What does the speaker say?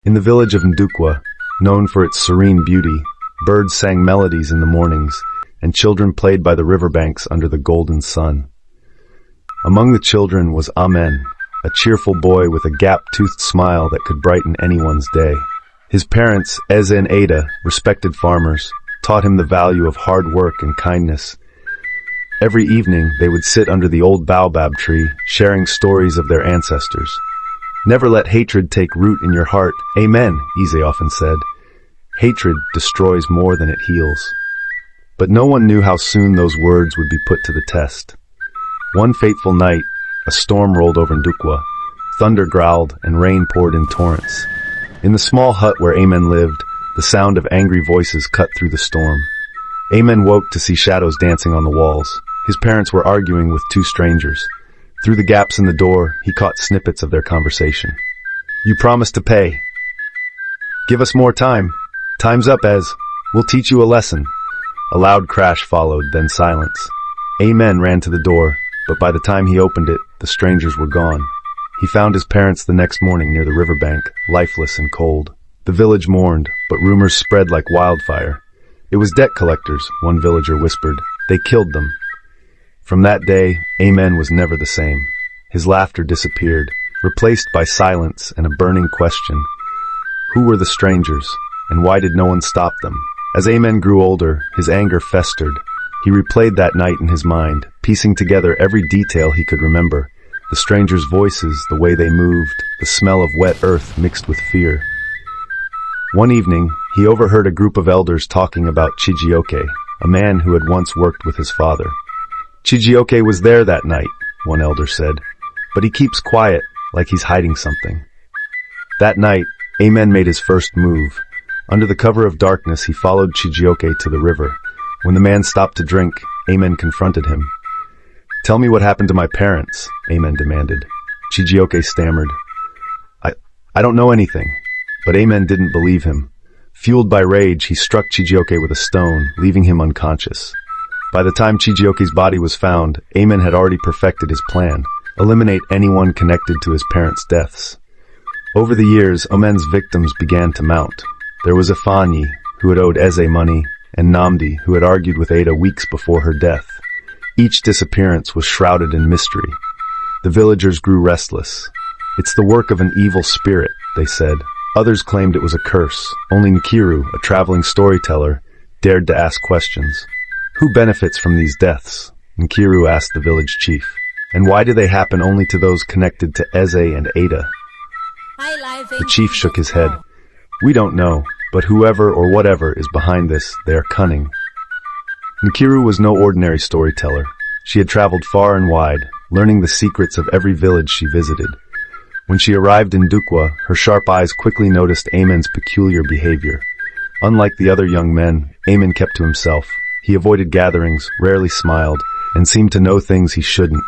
In the village of Ndukwa, known for its serene beauty, birds sang melodies in the mornings, and children played by the riverbanks under the golden sun. Among the children was Amen, a cheerful boy with a gap-toothed smile that could brighten anyone's day. His parents, Eze and Ada, respected farmers, taught him the value of hard work and kindness. Every evening, they would sit under the old baobab tree, sharing stories of their ancestors. "Never let hatred take root in your heart. Amen," Eze often said. Hatred destroys more than it heals. But no one knew how soon those words would be put to the test. One fateful night, a storm rolled over Ndukwa. Thunder growled and rain poured in torrents. In the small hut where Amen lived, the sound of angry voices cut through the storm. Amen woke to see shadows dancing on the walls. His parents were arguing with two strangers. Through the gaps in the door, he caught snippets of their conversation. "You promised to pay. Give us more time. Time's up, Ez. We'll teach you a lesson." A loud crash followed, then silence. Amen ran to the door, but by the time he opened it, the strangers were gone. He found his parents the next morning near the riverbank, lifeless and cold. The village mourned, but rumors spread like wildfire. "It was debt collectors," one villager whispered. "They killed them." From that day, Amen was never the same. His laughter disappeared, replaced by silence and a burning question. Who were the strangers, and why did no one stop them? As Amen grew older, his anger festered. He replayed that night in his mind, piecing together every detail he could remember. The strangers' voices, the way they moved, the smell of wet earth mixed with fear. One evening, he overheard a group of elders talking about Chijioke, a man who had once worked with his father. "Chijioke was there that night," one elder said, "but he keeps quiet, like he's hiding something." That night, Amen made his first move. Under the cover of darkness, he followed Chijioke to the river. When the man stopped to drink, Amen confronted him. "Tell me what happened to my parents," Amen demanded. Chijioke stammered. I don't know anything." But Amen didn't believe him. Fueled by rage, he struck Chijioke with a stone, leaving him unconscious. By the time Chijioke's body was found, Amen had already perfected his plan: eliminate anyone connected to his parents' deaths. Over the years, Amen's victims began to mount. There was Ifanyi, who had owed Eze money, and Namdi, who had argued with Ada weeks before her death. Each disappearance was shrouded in mystery. The villagers grew restless. "It's the work of an evil spirit," they said. Others claimed it was a curse. Only Nkiru, a traveling storyteller, dared to ask questions. "Who benefits from these deaths?" Nkiru asked the village chief. "And why do they happen only to those connected to Eze and Ada?" The chief shook his head. "We don't know, but whoever or whatever is behind this, they are cunning." Nkiru was no ordinary storyteller. She had traveled far and wide, learning the secrets of every village she visited. When she arrived in Ndukwa, her sharp eyes quickly noticed Amen's peculiar behavior. Unlike the other young men, Amen kept to himself. He avoided gatherings, rarely smiled, and seemed to know things he shouldn't.